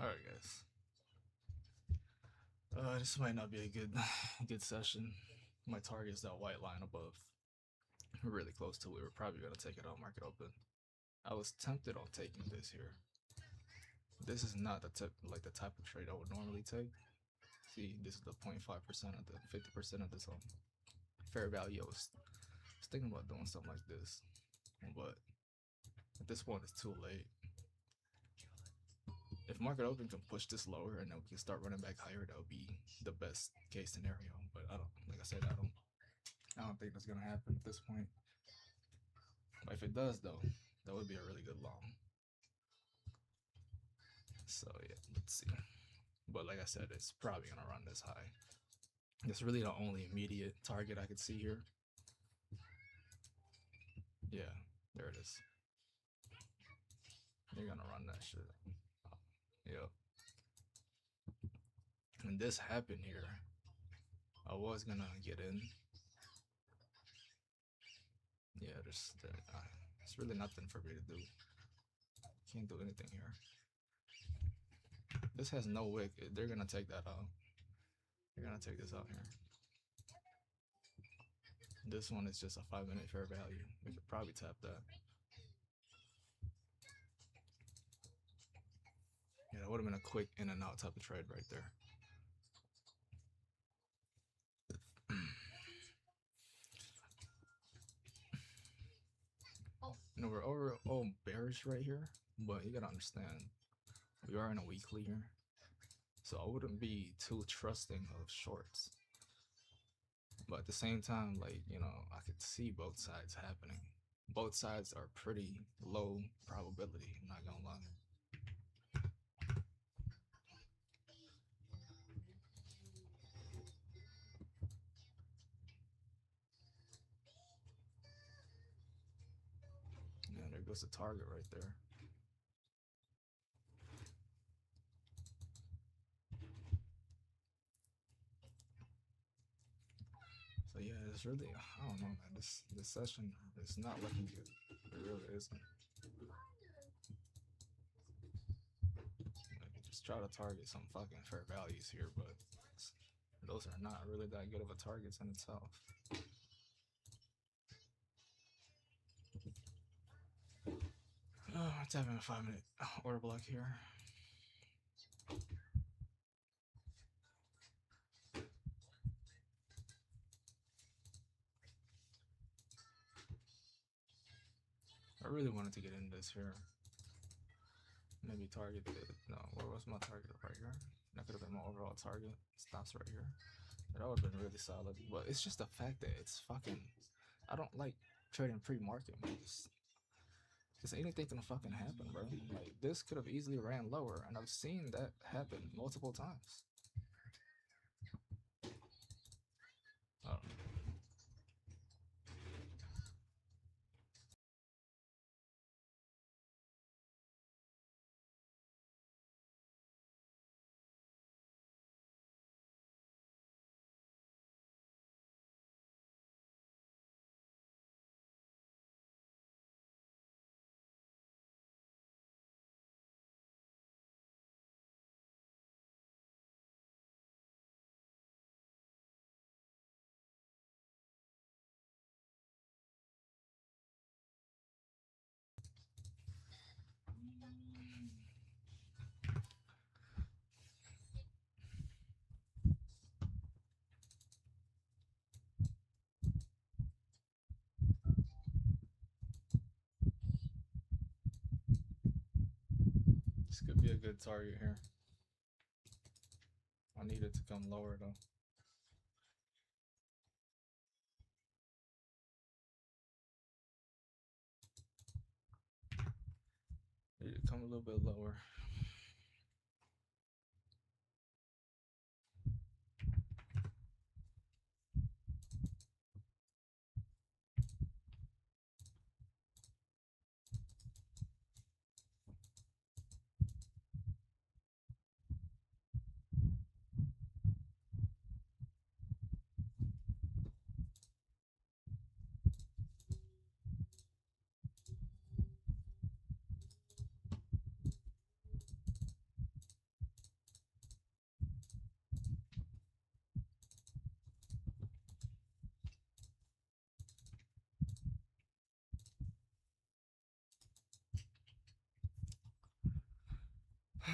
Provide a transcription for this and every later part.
Alright, guys. This might not be a good good session. My target is that white line above. We're really close to it. We're probably gonna take it out market open. I was tempted on taking this here. This is not the type of trade I would normally take. See, this is the 0.5% of the 50% of this fair value. I was thinking about doing something like this, but at this point it's too late. If market open can push this lower and then we can start running back higher, that would be the best case scenario. But I don't, like I said, I don't think that's gonna happen at this point. But if it does, though, that would be a really good long. So yeah, let's see. But like I said, it's probably gonna run this high. It's really the only immediate target I could see here. Yeah, there it is. They're gonna run that shit. Yep. When this happened here, I was gonna get in. Yeah, there's really nothing for me to do. Can't do anything here. This has no wick. They're gonna take that out. They're gonna take this out here. This one is just a 5-minute fair value. We could probably tap that. Yeah, that would have been a quick in and out type of trade right there. You know, we're overall bearish right here, but you gotta understand, we are in a weekly here. So I wouldn't be too trusting of shorts. But at the same time, like, you know, I could see both sides happening. Both sides are pretty low probability, I'm not gonna lie. Yeah, there goes the target right there. So yeah, it's really, I don't know, man. This session is not looking good. It really isn't. Like, just try to target some fucking fair values here, but those are not really that good of a targets in itself. It's having a 5-minute order block here. I really wanted to get into this here. Maybe target it. No, where was my target? Right here. That could have been my overall target. Stops right here. That would have been really solid. But it's just the fact that it's fucking. I don't like trading pre-market, man. Just anything can fucking happen, bro. Like this could have easily ran lower, and I've seen that happen multiple times. Oh. This could be a good target here. I need it to come lower though. Need it to come a little bit lower.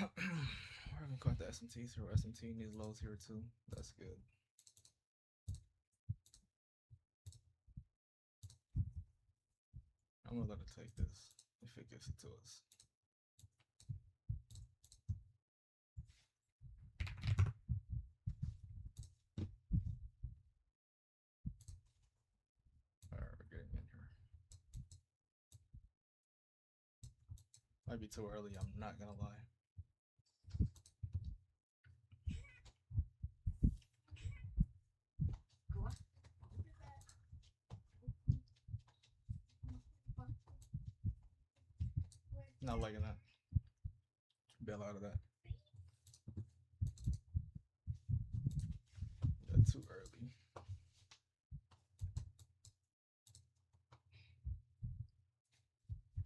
We're having caught the SMTs here. SMT needs lows here too. That's good. I'm gonna let it take this if it gives it to us. Alright, we're getting in here. Might be too early, I'm not gonna lie. Not liking that. Bail out of that. Yeah, too early.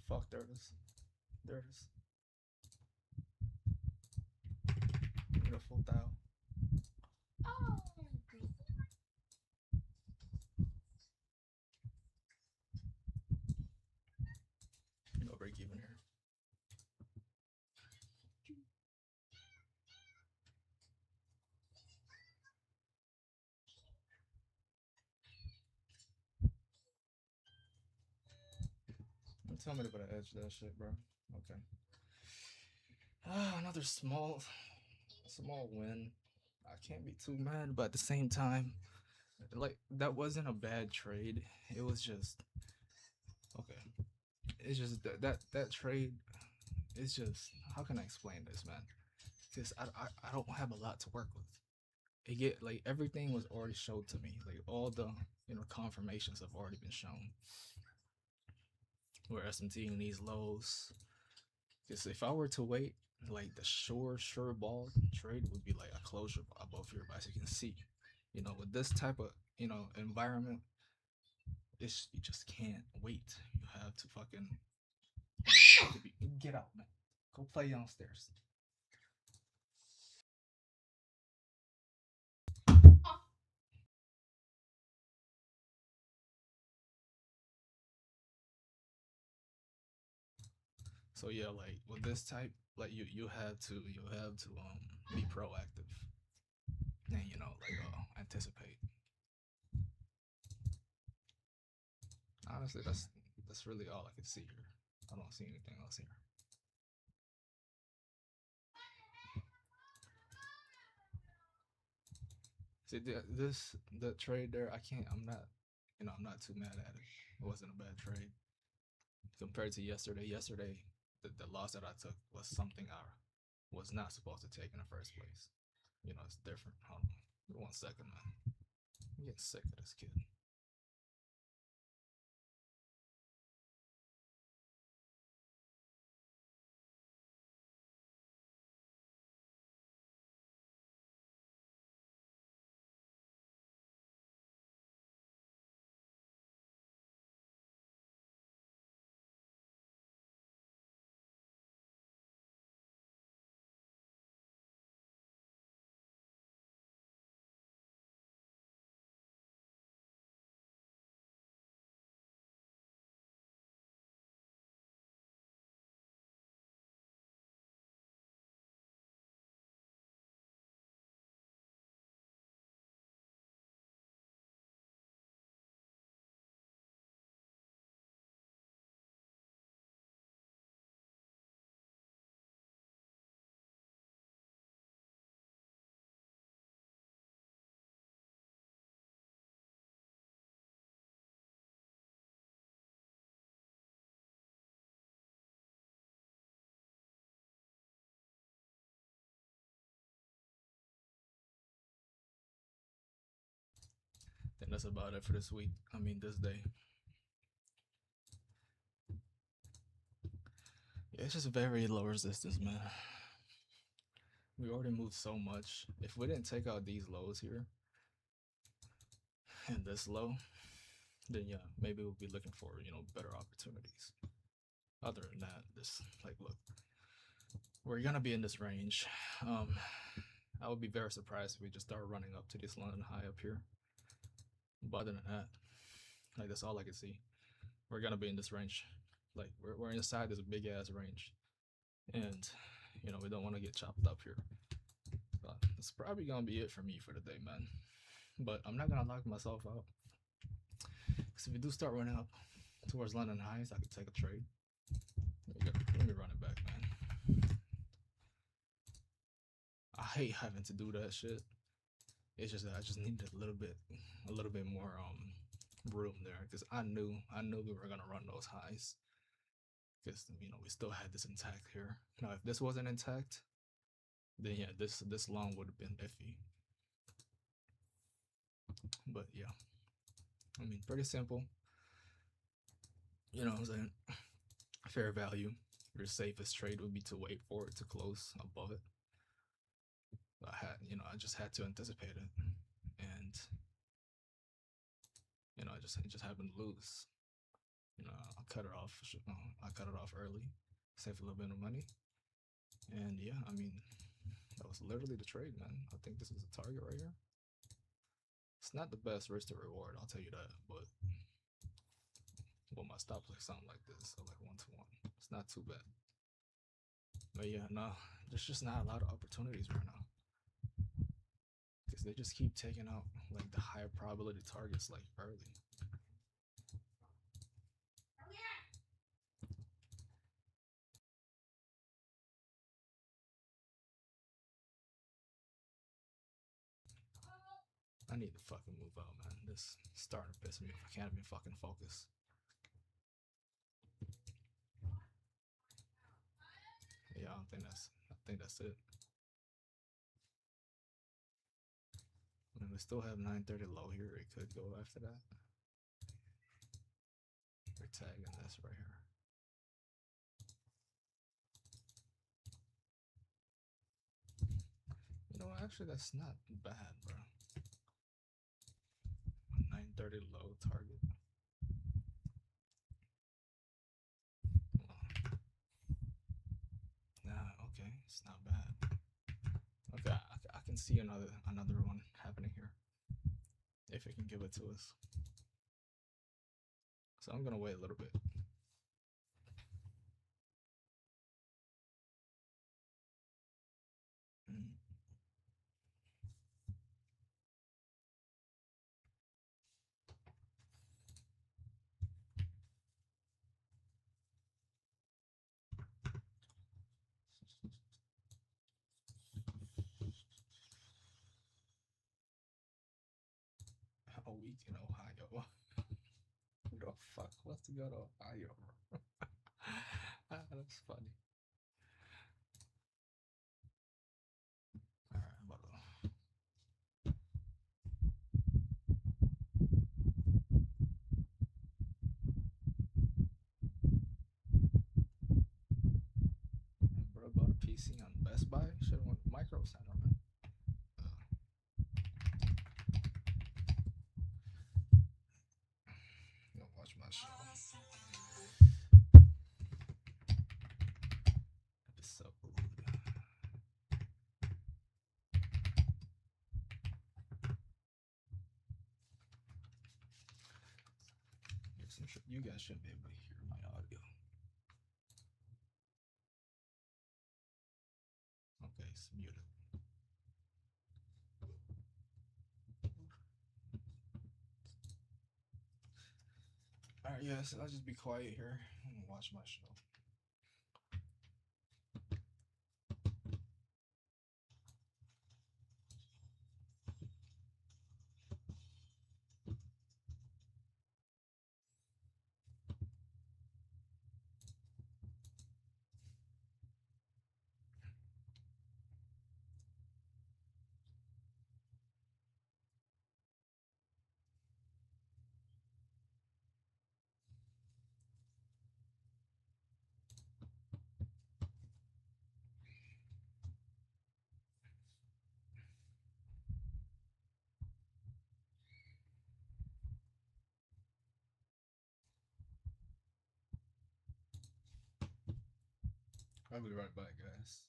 Fuck, there it is. There it is. Beautiful dial. No break even here. Tell me to put an edge to that shit, bro. Okay. Another small win. I can't be too mad, but at the same time, like that wasn't a bad trade. It was just okay. It's just that trade. It's just how can I explain this, man? Because I don't have a lot to work with. It get like everything was already showed to me. Like all the confirmations have already been shown. Where SMT in these lows. Because if I were to wait, like the sure ball trade would be like a closure above here. But as you can see, with this type of environment, you just can't wait. You have to fucking get out, man. Go play downstairs. So yeah, like with this type, like you have to be proactive and anticipate. Honestly, that's really all I can see here. I don't see anything else here. See the trade there. I can't. I'm not. I'm not too mad at it. It wasn't a bad trade compared to yesterday. Yesterday, the loss that I took was something I was not supposed to take in the first place. It's different. Hold on. 1 second, man. I'm getting sick of this kid. Then that's about it for this week. I mean, this day. Yeah, it's just very low resistance, man. We already moved so much. If we didn't take out these lows here and this low, then yeah, maybe we'll be looking for better opportunities. Other than that, this like look, we're gonna be in this range. I would be very surprised if we just start running up to this London high up here. But other than that, like that's all I can see. We're gonna be in this range. Like we're inside this big ass range, and we don't want to get chopped up here. But that's probably gonna be it for me for the day, man. But I'm not gonna lock myself out. Because if we do start running up towards London highs, I could take a trade. Let me run it back, man. I hate having to do that shit. It's just that I just needed a little bit more room there, because I knew we were gonna run those highs, because we still had this intact here. Now if this wasn't intact, then yeah, this long would have been iffy. But yeah, I mean, pretty simple. You know what I'm saying? Fair value. Your safest trade would be to wait for it to close above it. I just had to anticipate it, and it just happened to lose. I cut it off. I cut it off early, save a little bit of money, and yeah, I mean, that was literally the trade, man. I think this is a target right here. It's not the best risk to reward, I'll tell you that, but my stop like something like this, so like 1-to-1, it's not too bad. But yeah, no, there's just not a lot of opportunities right now, because they just keep taking out like the higher probability targets like early. I need to fucking move out, man. This is starting to piss me off. I can't even fucking focus. Yeah, I think that's it. I mean, we still have 930 low here. It could go after that. We're tagging this right here. Actually, that's not bad, bro. 930 low target. Nah, okay, it's not bad. Okay, I can see another one happening here, if it can give it to us. So I'm gonna wait a little bit. A week in Ohio. Who the fuck wants to go to Ohio? That's funny. All right, bro bought a PC on Best Buy. Should have went Micro Center, man. Watch my show. Episode. You guys shouldn't be able to hear my audio. Okay, it's muted. Alright, yeah, so I'll just be quiet here and watch my show. I'll be right back, guys.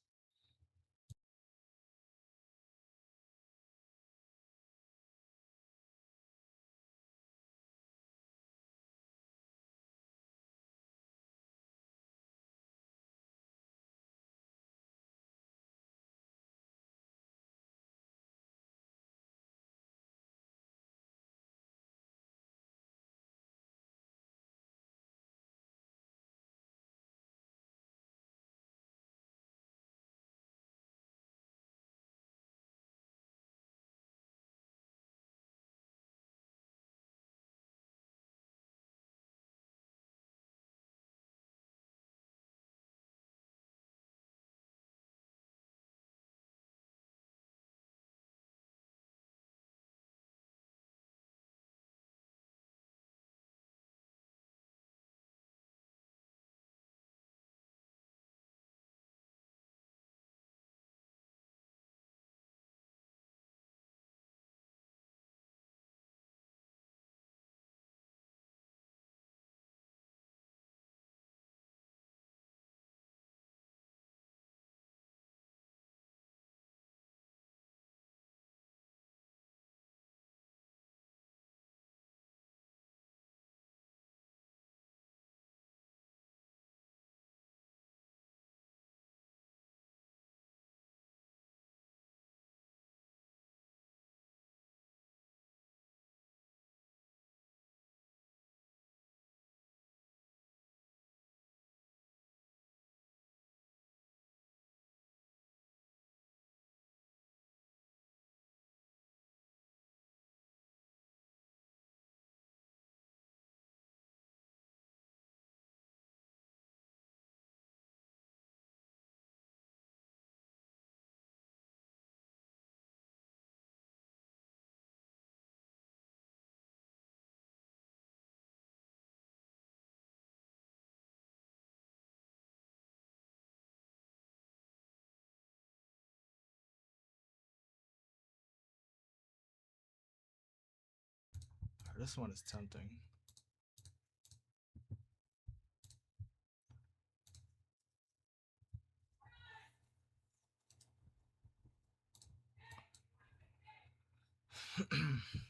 This one is tempting.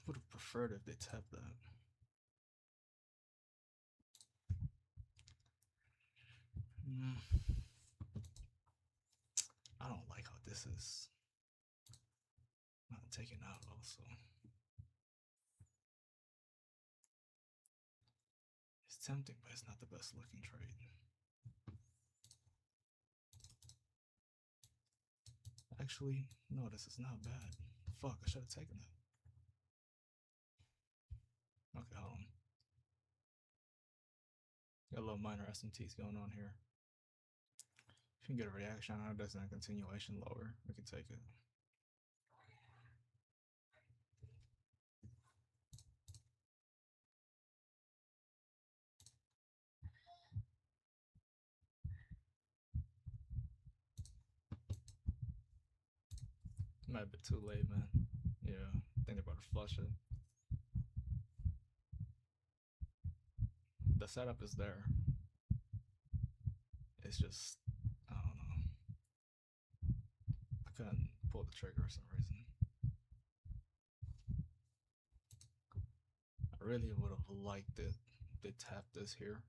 Would have preferred if they tapped that. I don't like how this is not taken out also. It's tempting, but it's not the best looking trade. Actually, no, this is not bad. Fuck, I should have taken that. Okay, hold on. Got a little minor SMTs going on here. If you can get a reaction out of this and a continuation lower, we can take it. Might be too late, man. Yeah, I think they're about to flush it. The setup is there. It's just, I don't know. I couldn't pull the trigger for some reason. I really would have liked it. They tap this here.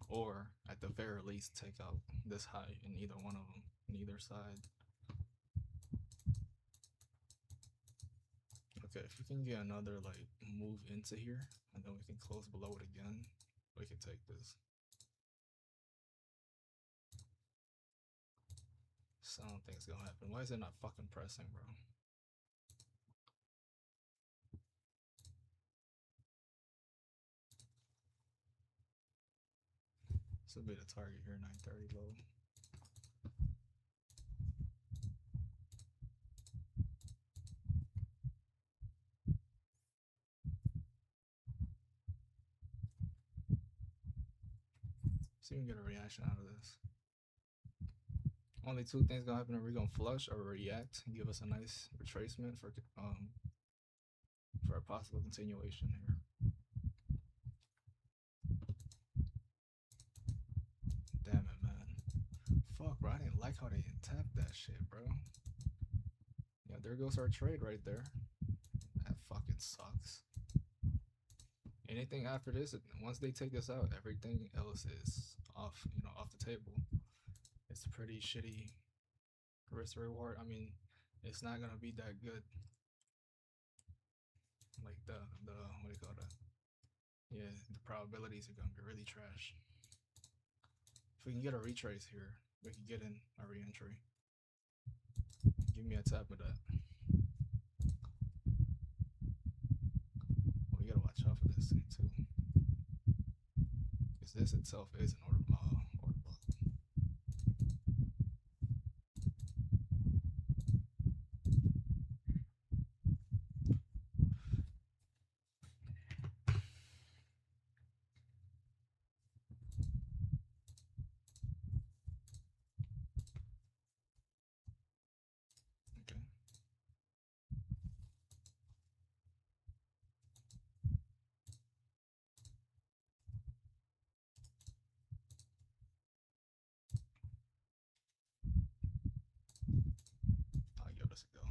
Or, at the very least, take out this high in either one of them, in either side. Okay, if we can get another, like, move into here, and then we can close below it again, we can take this. So I don't think it's gonna happen. Why is it not fucking pressing, bro? This will be the target here, 930 low. See if we can get a reaction out of this. Only two things gonna happen: are we gonna flush or react and give us a nice retracement for a possible continuation here. Damn it, man. Fuck, bro. I didn't like how they tapped that shit, bro. Yeah, there goes our trade right there. That fucking sucks. Anything after this, once they take this out, everything else is off, off the table. It's pretty shitty risk reward. I mean, it's not gonna be that good. Like the what do you call that? Yeah, the probabilities are gonna be really trash. If we can get a retrace here, we can get in a re-entry. Give me a tap of that. We gotta watch out for this thing too, because this itself is an order block. I'll give this a go.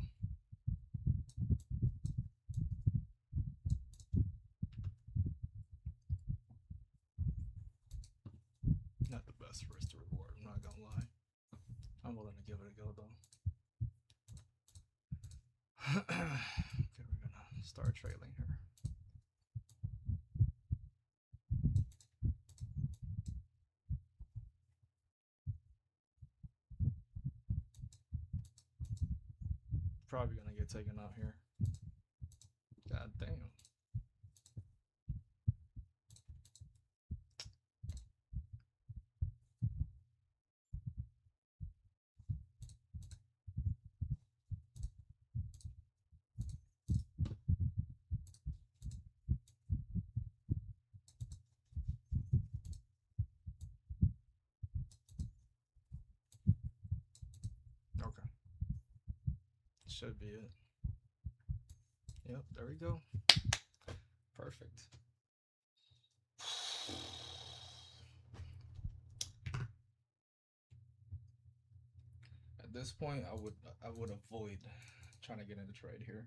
Not the best risk to reward, I'm not gonna lie. I'm willing to give it a go though. Okay, we're gonna start trailing here. Probably gonna get taken out here. God damn. Okay. Should be it. Yep, there we go. Perfect. At this point, I would avoid trying to get into trade here.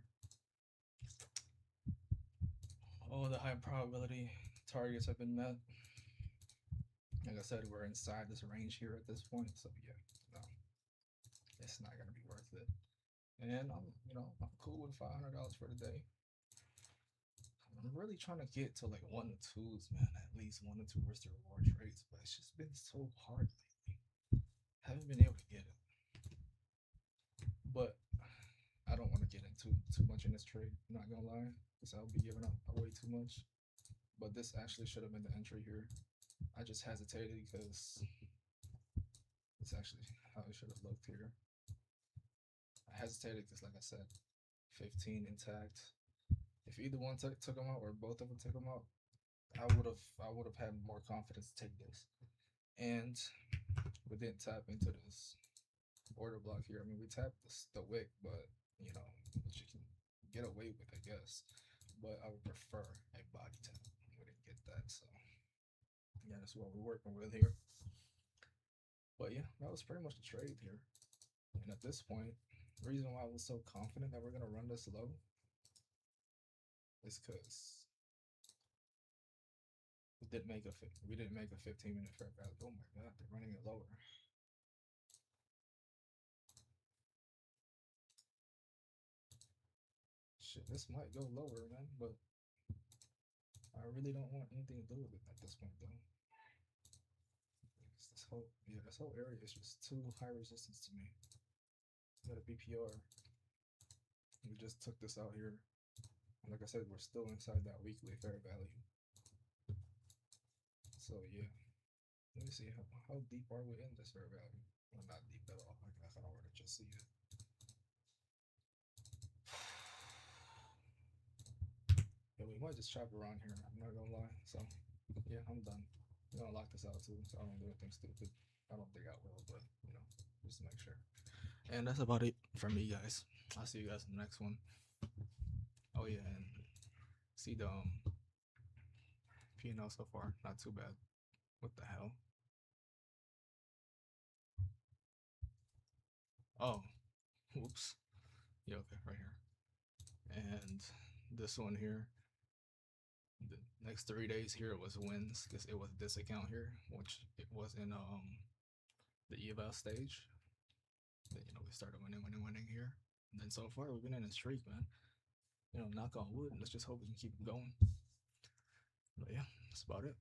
All the high probability targets have been met. Like I said, we're inside this range here at this point, so yeah, no, it's not gonna be worth it. And I'm cool with $500 for the day. I'm really trying to get to like one or twos, man. At least one or two risk to reward trades, but it's just been so hard lately. Haven't been able to get it, but I don't want to get into too much in this trade. I'm not gonna lie, because I'll be giving up way too much. But this actually should have been the entry here. I just hesitated because it's actually how it should have looked here. I hesitated because, like I said, 15 intact. If either one took them out or both of them took them out, I would have had more confidence to take this. And we didn't tap into this order block here. I mean, we tapped the wick, but which you can get away with, I guess. But I would prefer a body tap. We didn't get that, so yeah, that's what we're working with here. But yeah, that was pretty much the trade here. And at this point, the reason why I was so confident that we're gonna run this low is because we didn't make a 15-minute fair value. Oh my god, they're running it lower. Shit, this might go lower, man, but I really don't want anything to do with it at this point, though. This whole area is just too high resistance to me. We got a BPR. We just took this out here. And like I said, we're still inside that weekly fair value. So yeah, let me see how deep are we in this fair value? Well, not deep at all. I can already just see it. Yeah, we might just chop around here. I'm not gonna lie. So yeah, I'm done. I'm gonna lock this out too, so I don't do anything stupid. I don't think I will, but just to make sure. And that's about it for me, guys. I'll see you guys in the next one. Oh yeah, and see the P&L so far. Not too bad. What the hell? Oh, whoops. Yeah, okay, right here. And this one here, the next 3 days here was wins because it was this account here, which it was in the eval stage. Then we started winning here, and then so far we've been in a streak, man. Knock on wood. Let's just hope we can keep it going. But yeah, that's about it.